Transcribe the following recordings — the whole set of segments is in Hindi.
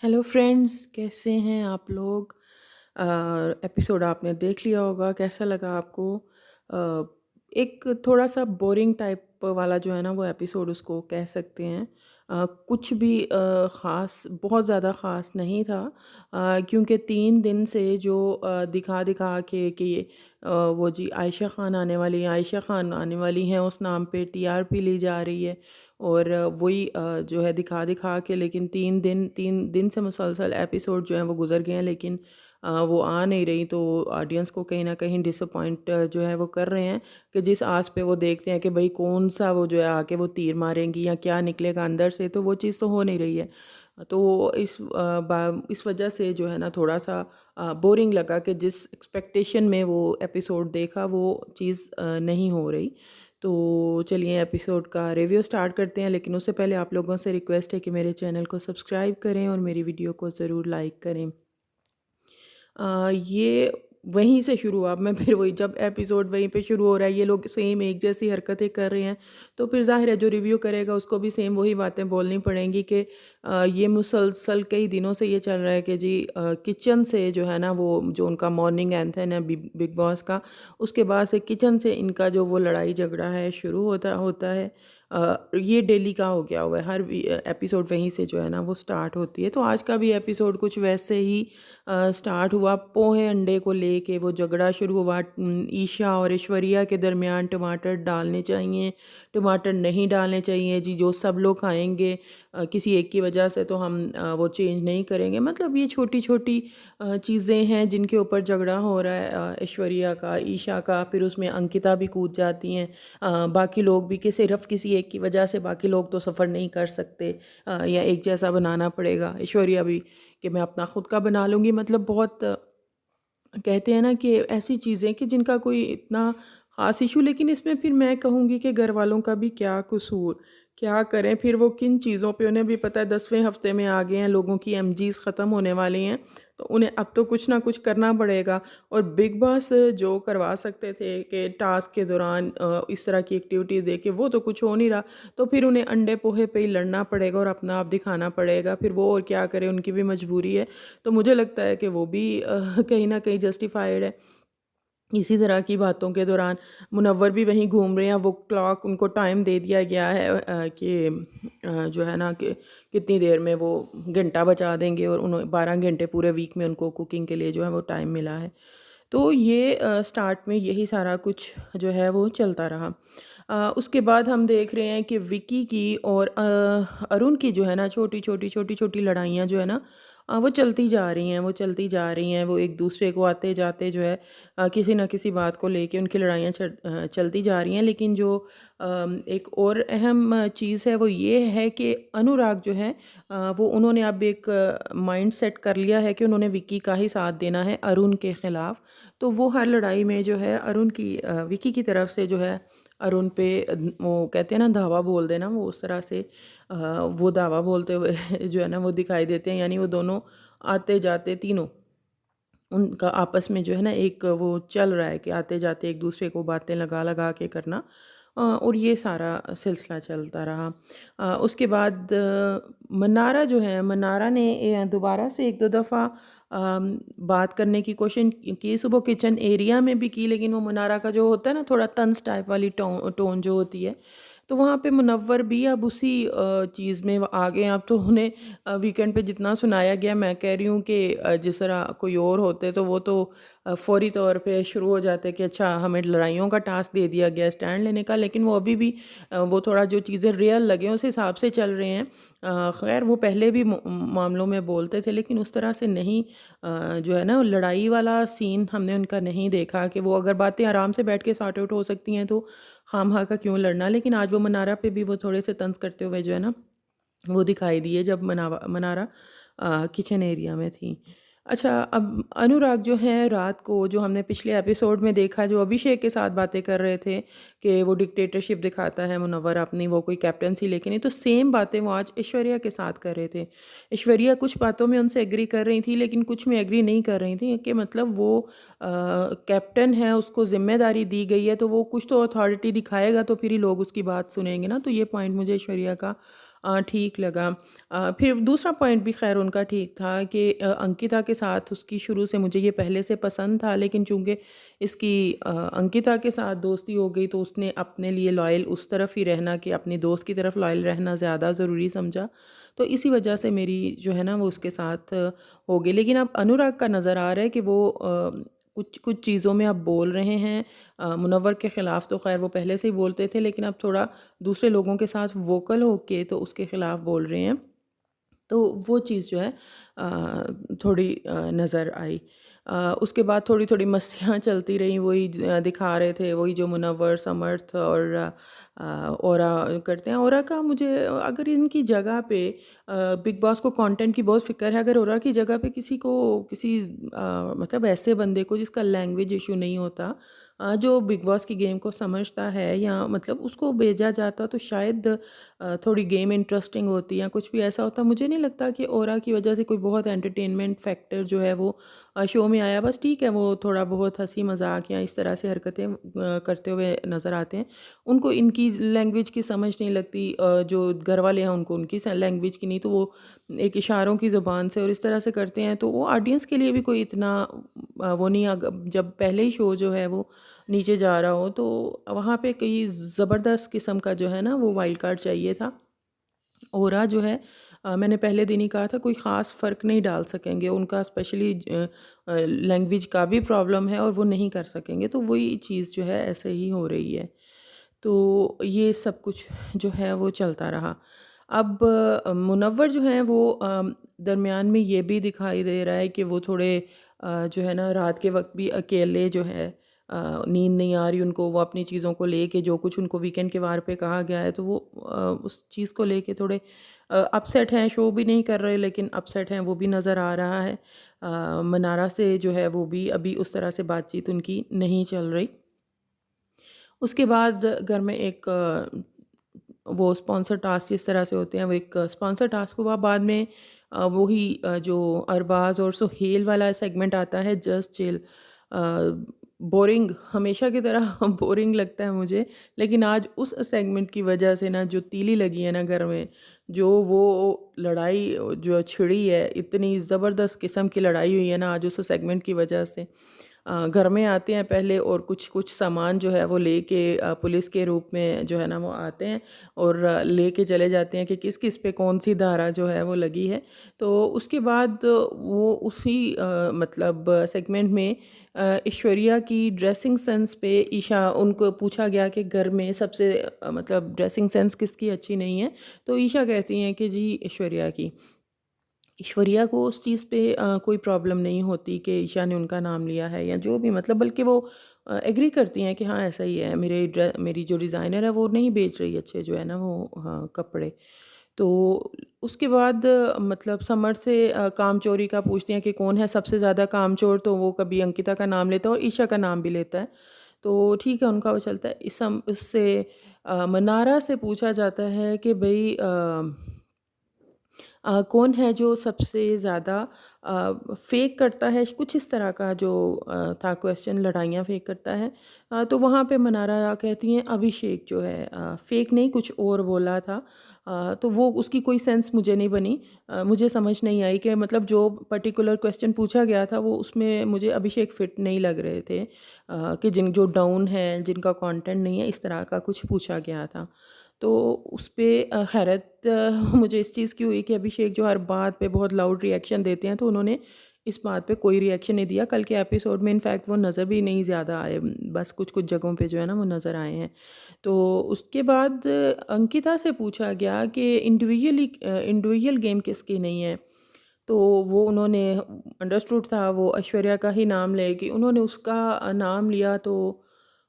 हेलो फ्रेंड्स, कैसे हैं आप लोग। एपिसोड आपने देख लिया होगा, कैसा लगा आपको। अ, एक थोड़ा सा बोरिंग टाइप वाला जो है ना, वो एपिसोड उसको कह सकते हैं। कुछ भी ख़ास, बहुत ज़्यादा ख़ास नहीं था। क्योंकि 3 दिन से जो दिखा दिखा के कि वो जी आयशा ख़ान आने वाली है, आयशा ख़ान आने वाली हैं, उस नाम पे टीआरपी ली जा रही है। और वही जो है दिखा दिखा के, लेकिन 3 दिन से मुसलसल एपिसोड जो हैं वो गुजर गए हैं, लेकिन वो आ नहीं रही। तो ऑडियंस को कहीं ना कहीं डिसअपॉइंट जो है वो कर रहे हैं कि जिस आस पे वो देखते हैं कि भाई कौन सा वो जो है आके वो तीर मारेंगी या क्या निकलेगा अंदर से, तो वो चीज़ तो हो नहीं रही है। तो इस वजह से जो है ना थोड़ा सा बोरिंग लगा कि जिस एक्सपेक्टेशन में वो एपिसोड देखा वो चीज़ नहीं हो रही। तो चलिए एपिसोड का रिव्यू स्टार्ट करते हैं, लेकिन उससे पहले आप लोगों से रिक्वेस्ट है कि मेरे चैनल को सब्सक्राइब करें और मेरी वीडियो को ज़रूर लाइक करें। ये वहीं से शुरू हुआ। अब मैं फिर वही, जब एपिसोड वहीं पे शुरू हो रहा है, ये लोग सेम एक जैसी हरकतें कर रहे हैं, तो फिर ज़ाहिर है जो रिव्यू करेगा उसको भी सेम वही बातें बोलनी पड़ेंगी कि ये मुसलसल कई दिनों से ये चल रहा है कि जी किचन से जो है ना, वो जो उनका मॉर्निंग एंथन है बिग बॉस का, उसके बाद से किचन से इनका जो वो लड़ाई झगड़ा है शुरू होता होता है। ये डेली का हो गया हुआ है, हर एपिसोड वहीं से जो है ना वो स्टार्ट होती है। तो आज का भी एपिसोड कुछ वैसे ही स्टार्ट हुआ। पोहे अंडे को लेके वो झगड़ा शुरू हुआ। ईशा और ऐश्वर्या के दरमियान टमाटर डालने चाहिए, टमाटर नहीं डालने चाहिए जी, जो सब लोग खाएंगे किसी एक की वजह से, तो हम वो चेंज नहीं करेंगे। मतलब ये छोटी छोटी चीज़ें हैं जिनके ऊपर झगड़ा हो रहा है, ऐश्वर्या का, ईशा का, फिर उसमें अंकिता भी कूद जाती हैं। बाकी लोग भी कि सिर्फ किसी एक की वजह से बाकी लोग तो सफ़र नहीं कर सकते, या एक जैसा बनाना पड़ेगा। ऐश्वर्या भी कि मैं अपना खुद का बना लूँगी। मतलब बहुत कहते हैं ना कि ऐसी चीज़ें कि जिनका कोई इतना ख़ास इशू, लेकिन इसमें फिर मैं कहूँगी कि घर वालों का भी क्या कसूर। क्या करें फिर, वो किन चीज़ों पे उन्हें भी पता है। 10वें हफ्ते में आ गए हैं, लोगों की एमजीज़ ख़त्म होने वाली हैं, तो उन्हें अब तो कुछ ना कुछ करना पड़ेगा। और बिग बॉस जो करवा सकते थे कि टास्क के दौरान इस तरह की एक्टिविटीज़ दे के, वो तो कुछ हो नहीं रहा। तो फिर उन्हें अंडे पोहे पे ही लड़ना पड़ेगा और अपना आप दिखाना पड़ेगा। फिर वो और क्या करें, उनकी भी मजबूरी है। तो मुझे लगता है कि वो भी कहीं न कहीं जस्टिफाइड है। इसी तरह की बातों के दौरान मुनव्वर भी वहीं घूम रहे हैं। वो क्लॉक, उनको टाइम दे दिया गया है कि जो है ना कि कितनी देर में वो घंटा बचा देंगे, और उन्होंने 12 घंटे पूरे वीक में उनको कुकिंग के लिए जो है वो टाइम मिला है। तो ये स्टार्ट में यही सारा कुछ जो है वो चलता रहा। उसके बाद हम देख रहे हैं कि विकी की और अरुण की जो है ना छोटी-छोटी लड़ाइयाँ जो है ना, वो चलती जा रही हैं, वो चलती जा रही हैं। वो एक दूसरे को आते-जाते जो है किसी न किसी बात को लेके उनकी लड़ाइयाँ चलती जा रही हैं। लेकिन जो एक और अहम चीज़ है वो ये है कि अनुराग जो है, वो उन्होंने अब एक माइंड सेट कर लिया है कि उन्होंने विकी का ही साथ देना है अरुण के खिलाफ। तो वो हर लड़ाई में जो है अरुण की विकी की तरफ से जो है अरुण पे वो कहते हैं ना धावा बोल देना, वो उस तरह से वो धावा बोलते हुए जो है ना वो दिखाई देते हैं। यानी वो दोनों आते जाते तीनों, उनका आपस में जो है ना एक वो चल रहा है कि आते जाते एक दूसरे को बातें लगा लगा के करना। और ये सारा सिलसिला चलता रहा। उसके बाद मन्नारा जो है, मन्नारा ने दोबारा से एक दो दफ़ा बात करने की कोशिश की। सुबह किचन एरिया में भी की, लेकिन वो मन्नारा का जो होता है ना थोड़ा तंज टाइप वाली टोन जो होती है, तो वहाँ पे मुनव्वर भी अब उसी चीज़ में आ गए हैं। अब तो उन्हें वीकेंड पे जितना सुनाया गया, मैं कह रही हूँ कि जिस तरह कोई और होते तो वो तो फ़ौरी तौर पे शुरू हो जाते कि अच्छा हमें लड़ाइयों का टास्क दे दिया गया स्टैंड लेने का। लेकिन वो अभी भी वो थोड़ा जो चीज़ें रियल लगे उस हिसाब से चल रहे हैं। खैर वो पहले भी मामलों में बोलते थे, लेकिन उस तरह से नहीं। जो है ना लड़ाई वाला सीन हमने उनका नहीं देखा कि वो अगर बातें आराम से बैठ के सॉर्ट आउट हो सकती हैं तो खामखा का क्यों लड़ना। लेकिन आज वो मनारा पे भी वो थोड़े से तंज़ करते हुए जो है ना वो दिखाई दिए, जब मनारा किचन एरिया में थी। अच्छा, अब अनुराग जो हैं रात को, जो हमने पिछले एपिसोड में देखा, जो अभिषेक के साथ बातें कर रहे थे कि वो डिक्टेटरशिप दिखाता है मुनव्वर अपनी, वो कोई कैप्टेंसी लेके नहीं, तो सेम बातें वो आज ऐश्वर्या के साथ कर रहे थे। ऐश्वर्या कुछ बातों में उनसे एग्री कर रही थी, लेकिन कुछ में एग्री नहीं कर रही थी कि मतलब वो कैप्टन है, उसको ज़िम्मेदारी दी गई है, तो वो कुछ तो अथॉरिटी दिखाएगा तो फिर ही लोग उसकी बात सुनेंगे ना। तो ये पॉइंट मुझे ऐश्वर्या का ठीक लगा। फिर दूसरा पॉइंट भी ख़ैर उनका ठीक था कि अंकिता के साथ उसकी शुरू से मुझे ये पहले से पसंद था, लेकिन चूँकि इसकी अंकिता के साथ दोस्ती हो गई तो उसने अपने लिए लॉयल उस तरफ ही रहना, कि अपनी दोस्त की तरफ लॉयल रहना ज़्यादा ज़रूरी समझा। तो इसी वजह से मेरी जो है ना वो उसके साथ हो गई। लेकिन अब अनुराग का नज़र आ रहा है कि वो कुछ कुछ चीज़ों में अब बोल रहे हैं। मुनव्वर के ख़िलाफ़ तो ख़ैर वो पहले से ही बोलते थे, लेकिन अब थोड़ा दूसरे लोगों के साथ वोकल होके तो उसके ख़िलाफ़ बोल रहे हैं। तो वो चीज़ जो है थोड़ी नज़र आई। उसके बाद थोड़ी-थोड़ी मस्तियाँ चलती रहीं, वही दिखा रहे थे, वही जो मुनव्वर, समर्थ और औरा करते हैं। औरा का मुझे अगर इनकी जगह पे बिग बॉस को कंटेंट की बहुत फ़िक्र है, अगर औरा की जगह पे किसी को किसी मतलब ऐसे बंदे को जिसका लैंग्वेज इश्यू नहीं होता, जो बिग बॉस की गेम को समझता है, या मतलब उसको भेजा जाता तो शायद थोड़ी गेम इंटरेस्टिंग होती या कुछ भी ऐसा होता। मुझे नहीं लगता कि ऑरा की वजह से कोई बहुत एंटरटेनमेंट फैक्टर जो है वो शो में आया। बस ठीक है, वो थोड़ा बहुत हँसी मज़ाक या इस तरह से हरकतें करते हुए नज़र आते हैं। उनको इनकी लैंग्वेज की समझ नहीं लगती, जो घर वाले हैं उनको उनकी लैंग्वेज की नहीं, तो वो एक इशारों की ज़ुबान से और इस तरह से करते हैं, तो वो ऑडियंस के लिए भी कोई इतना वो नहीं। जब पहले ही शो जो है वो नीचे जा रहा हो, तो वहाँ पे कई ज़बरदस्त किस्म का जो है ना वो वाइल्ड कार्ड चाहिए था। ओरा जो है मैंने पहले दिन ही कहा था, कोई ख़ास फ़र्क नहीं डाल सकेंगे, उनका स्पेशली लैंग्वेज का भी प्रॉब्लम है और वो नहीं कर सकेंगे, तो वही चीज़ जो है ऐसे ही हो रही है। तो ये सब कुछ जो है वो चलता रहा। अब मुनव्वर जो हैं वो दरमियान में ये भी दिखाई दे रहा है कि वो थोड़े जो है ना रात के वक़्त भी अकेले जो है, नींद नहीं आ रही उनको, वो अपनी चीज़ों को लेके जो कुछ उनको वीकेंड के वार पे कहा गया है, तो वो उस चीज़ को लेके थोड़े अपसेट हैं। शो भी नहीं कर रहे लेकिन अपसेट हैं, वो भी नज़र आ रहा है। मनारा से जो है वो भी अभी उस तरह से बातचीत उनकी नहीं चल रही। उसके बाद घर में एक वो स्पॉन्सर टास्क जिस तरह से होते हैं, वो एक स्पॉन्सर टास्क हुआ। बाद में वही जो अरबाज़ और सुहेल वाला सेगमेंट आता है, जस्ट चिल। बोरिंग हमेशा की तरह बोरिंग लगता है मुझे, लेकिन आज उस सेगमेंट की वजह से ना जो तीली लगी है ना घर में, जो वो लड़ाई जो छिड़ी है, इतनी ज़बरदस्त किस्म की लड़ाई हुई है ना आज उस सेगमेंट की वजह से। घर में आते हैं पहले और कुछ सामान जो है वो लेके पुलिस के रूप में जो है ना वो आते हैं और लेके चले जाते हैं कि किस-किस पे कौन-सी धारा जो है वो लगी है। तो उसके बाद वो उसी मतलब सेगमेंट में ऐश्वर्या की ड्रेसिंग सेंस पे ईशा उनको पूछा गया कि घर में सबसे मतलब ड्रेसिंग सेंस किसकी अच्छी नहीं है? तो ईशा कहती हैं कि जी ऐश्वर्या की। ईश्वरिया को उस चीज़ पे कोई प्रॉब्लम नहीं होती कि ईशा ने उनका नाम लिया है या जो भी, मतलब बल्कि वो एग्री करती हैं कि हाँ ऐसा ही है, मेरी जो डिज़ाइनर है वो नहीं बेच रही अच्छे जो है ना वो हाँ कपड़े। तो उसके बाद मतलब समर से काम चोरी का पूछती हैं कि कौन है सबसे ज़्यादा कामचोर, तो वो कभी अंकिता का नाम लेता है और ईशा का नाम भी लेता है। तो ठीक है, उनका वो चलता है। उससे मनारा से पूछा जाता है कि भई कौन है जो सबसे ज़्यादा फ़ेक करता है, कुछ इस तरह का जो था क्वेश्चन, लड़ाइयाँ फ़ेक करता है। तो वहाँ पे मनारा कहती हैं अभिषेक जो है, फ़ेक नहीं कुछ और बोला था। तो वो उसकी कोई सेंस मुझे नहीं बनी। मुझे समझ नहीं आई कि मतलब जो पर्टिकुलर क्वेश्चन पूछा गया था वो उसमें मुझे अभिषेक फ़िट नहीं लग रहे थे, कि जो डाउन हैं, जिनका कंटेंट नहीं है, इस तरह का कुछ पूछा गया था। तो उस पे हैरत मुझे इस चीज़ की हुई कि अभिषेक जो हर बात पे बहुत लाउड रिएक्शन देते हैं, तो उन्होंने इस बात पे कोई रिएक्शन नहीं दिया। कल के एपिसोड में इनफैक्ट वो नज़र भी नहीं ज़्यादा आए, बस कुछ-कुछ जगहों पे जो है ना वो नज़र आए हैं। तो उसके बाद अंकिता से पूछा गया कि इंडिविजुअल गेम किसकी नहीं है? तो वो उन्होंने अंडरस्टूड था वो ऐश्वर्या का ही नाम लेगी, उन्होंने उसका नाम लिया। तो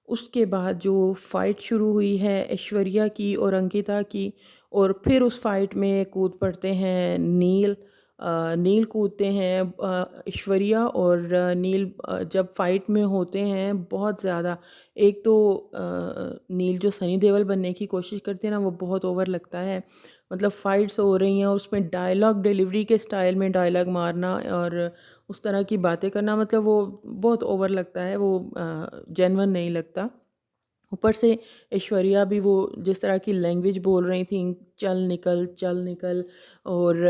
उसके बाद जो फ़ाइट शुरू हुई है ऐश्वर्या की और अंकिता की, और फिर उस फ़ाइट में कूद पड़ते हैं नील। नील कूदते हैं, ऐश्वर्या और नील जब फ़ाइट में होते हैं बहुत ज़्यादा। एक तो नील जो सनी देओल बनने की कोशिश करते हैं ना वो बहुत ओवर लगता है। मतलब फ़ाइट्स हो रही हैं उसमें डायलॉग डिलीवरी के स्टाइल में डायलॉग मारना और उस तरह की बातें करना, मतलब वो बहुत ओवर लगता है, वो जेन्युइन नहीं लगता। ऊपर से ऐश्वर्या भी वो जिस तरह की लैंग्वेज बोल रही थी, चल निकल। और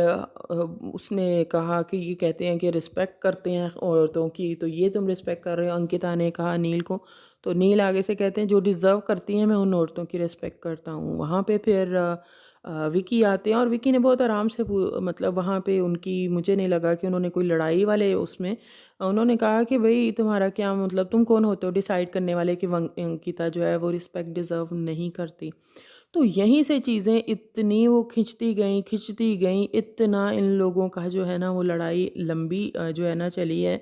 उसने कहा कि ये कहते हैं कि रिस्पेक्ट करते हैं औरतों की, तो ये तुम रिस्पेक्ट कर रहे हो। अंकिता ने कहा नील को, तो नील आगे से कहते हैं जो डिज़र्व करती हैं मैं उन औरतों की रिस्पेक्ट करता हूँ। वहाँ पे फिर विकी आते हैं और विकी ने बहुत आराम से मतलब वहाँ पे उनकी, मुझे नहीं लगा कि उन्होंने कोई लड़ाई वाले उसमें, उन्होंने कहा कि भई तुम्हारा क्या मतलब, तुम कौन होते हो डिसाइड करने वाले कि अंकिता जो है वो रिस्पेक्ट डिज़र्व नहीं करती। तो यहीं से चीज़ें इतनी वो खिंचती गईं, इतना इन लोगों का जो है ना वो लड़ाई लंबी जो है ना चली है।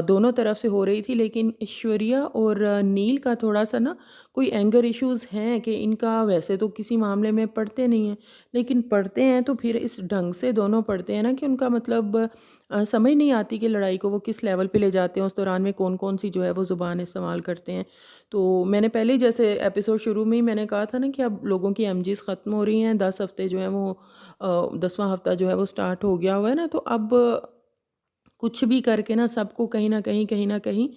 दोनों तरफ से हो रही थी, लेकिन ऐश्वर्या और नील का थोड़ा-सा ना कोई एंगर इश्यूज़ हैं कि इनका वैसे तो किसी मामले में पड़ते नहीं हैं, लेकिन पड़ते हैं तो फिर इस ढंग से दोनों पड़ते हैं ना कि उनका मतलब समझ नहीं आती कि लड़ाई को वो किस लेवल पे ले जाते हैं, उस दौरान में कौन-कौन सी जो है वो ज़ुबान इस्तेमाल करते हैं। तो मैंने पहले ही जैसे एपिसोड शुरू में ही मैंने कहा था ना कि अब लोगों की एमजीज़ ख़त्म हो रही हैं, 10 हफ़्ते जो हैं वो 10वां हफ़्ता जो है वो स्टार्ट हो गया हुआ है ना, तो अब कुछ भी करके ना सबको कहीं न कहीं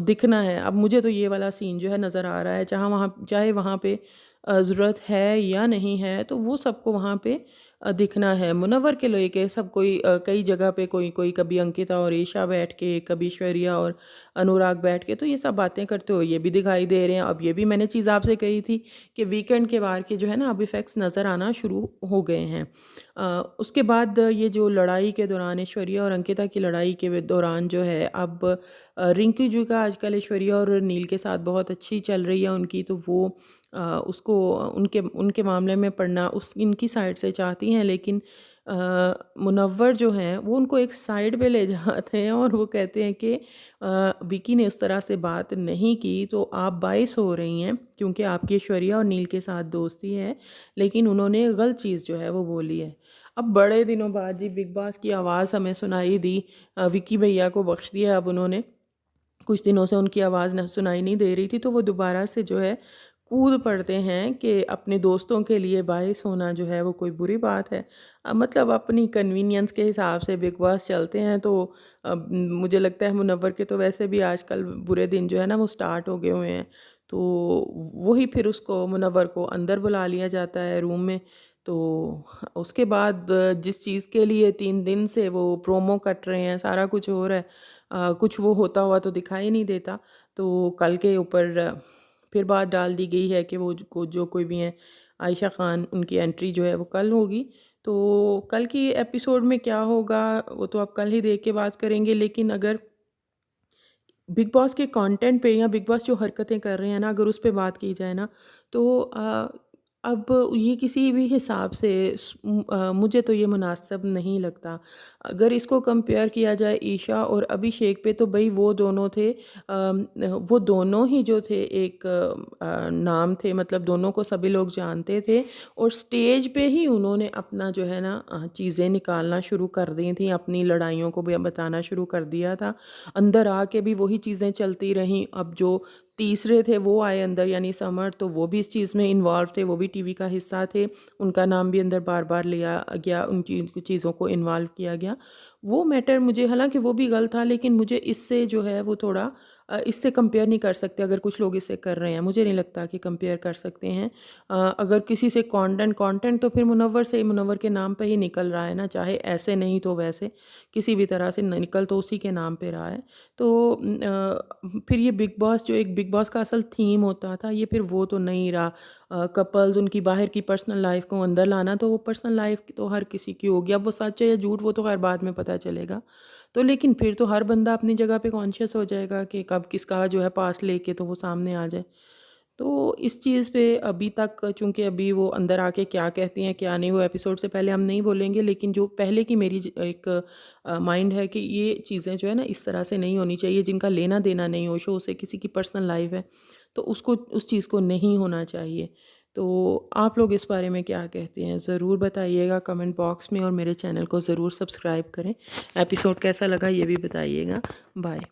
दिखना है। अब मुझे तो ये वाला सीन जो है नज़र आ रहा है, चाहे वहाँ पे ज़रूरत है या नहीं है, तो वो सबको वहाँ पे दिखना है। मुनव्वर के लेके सब कोई कई जगह पे कोई कभी अंकिता और ईशा बैठ के, कभी ऐश्वर्या और अनुराग बैठ के, तो ये सब बातें करते हुए ये भी दिखाई दे रहे हैं। अब ये भी मैंने चीज़ आपसे कही थी कि वीकेंड के वार के जो है ना अब इफ़ेक्ट्स नज़र आना शुरू हो गए हैं। उसके बाद ये जो लड़ाई के दौरान ऐश्वर्या और अंकिता की लड़ाई के दौरान जो है अब रिंकी जी का आजकल ऐश्वर्या और नील के साथ बहुत अच्छी चल रही है उनकी, तो वो उसको उनके उनके मामले में पड़ना उस इनकी साइड से चाहती हैं, लेकिन मुनव्वर जो हैं वो उनको एक साइड पे ले जाते हैं और वो कहते हैं कि विकी ने उस तरह से बात नहीं की तो आप बाइस हो रही हैं क्योंकि आपकी ऐश्वर्या और नील के साथ दोस्ती है, लेकिन उन्होंने गलत चीज़ जो है वो बोली है। अब बड़े दिनों बाद जी बिग बॉस की आवाज़ हमें सुनाई दी। विकी भैया को बख्श दिया अब उन्होंने, कुछ दिनों से उनकी आवाज़ न सुनाई नहीं दे रही थी, तो वो दोबारा से जो है कूद पड़ते हैं कि अपने दोस्तों के लिए बाइस होना जो है वो कोई बुरी बात है। मतलब अपनी कन्वीनियंस के हिसाब से बिग बॉस चलते हैं, तो मुझे लगता है मुनव्वर के तो वैसे भी आजकल बुरे दिन जो है ना वो स्टार्ट हो गए हुए हैं। तो वही फिर उसको मुनव्वर को अंदर बुला लिया जाता है रूम में। तो उसके बाद जिस चीज़ के लिए 3 दिन से वो प्रोमो कट रहे हैं, सारा कुछ हो रहा है, कुछ वो होता हुआ तो दिखाई नहीं देता। तो कल के ऊपर फिर बात डाल दी गई है कि वो जो कोई भी हैं, आयशा ख़ान उनकी एंट्री जो है वो कल होगी। तो कल की एपिसोड में क्या होगा वो तो आप कल ही देख के बात करेंगे, लेकिन अगर बिग बॉस के कंटेंट पे या बिग बॉस जो हरकतें कर रहे हैं ना, अगर उस पे बात की जाए ना, तो अब ये किसी भी हिसाब से मुझे तो ये मुनासिब नहीं लगता। अगर इसको कंपेयर किया जाए ईशा और अभिषेक पे, तो भई वो दोनों थे, वो दोनों ही जो थे एक नाम थे, मतलब दोनों को सभी लोग जानते थे और स्टेज पे ही उन्होंने अपना जो है ना चीज़ें निकालना शुरू कर दी थी, अपनी लड़ाइयों को भी बताना शुरू कर दिया था। अंदर आके भी वही चीज़ें चलती रहीं। अब जो तीसरे थे वो आए अंदर, यानी समर, तो वो भी इस चीज़ में इन्वॉल्व थे, वो भी टीवी का हिस्सा थे। उनका नाम भी अंदर बार-बार लिया गया, उन चीज़ों को इन्वॉल्व किया गया। वो मैटर मुझे, हालाँकि वो भी गलत था, लेकिन मुझे इससे जो है वो थोड़ा इससे कंपेयर नहीं कर सकते। अगर कुछ लोग इससे कर रहे हैं, मुझे नहीं लगता कि कंपेयर कर सकते हैं। अगर किसी से कंटेंट तो फिर मुनव्वर से, मुनव्वर के नाम पे ही निकल रहा है ना, चाहे ऐसे नहीं तो वैसे, किसी भी तरह से निकल तो उसी के नाम पे रहा है। तो फिर ये बिग बॉस जो एक बिग बॉस का असल थीम होता था, ये फिर वो तो नहीं रहा। कपल्स उनकी बाहर की पर्सनल लाइफ को अंदर लाना, तो वो पर्सनल लाइफ तो हर किसी की होगी। अब वो सच है या झूठ वो तो हर बाद में पता चलेगा। तो लेकिन फिर तो हर बंदा अपनी जगह पे कॉन्शियस हो जाएगा कि कब किसका जो है पास लेके तो वो सामने आ जाए। तो इस चीज़ पे अभी तक, चूँकि अभी वो अंदर आके क्या कहती हैं, क्या नहीं, वो एपिसोड से पहले हम नहीं बोलेंगे, लेकिन जो पहले की मेरी एक माइंड है कि ये चीज़ें जो है ना इस तरह से नहीं होनी चाहिए, जिनका लेना-देना नहीं हो शो से, किसी की पर्सनल लाइफ़ है, तो उसको उस चीज़ को नहीं होना चाहिए। तो आप लोग इस बारे में क्या कहते हैं? ज़रूर बताइएगा कमेंट बॉक्स में और मेरे चैनल को ज़रूर सब्सक्राइब करें। एपिसोड कैसा लगा ये भी बताइएगा। बाय।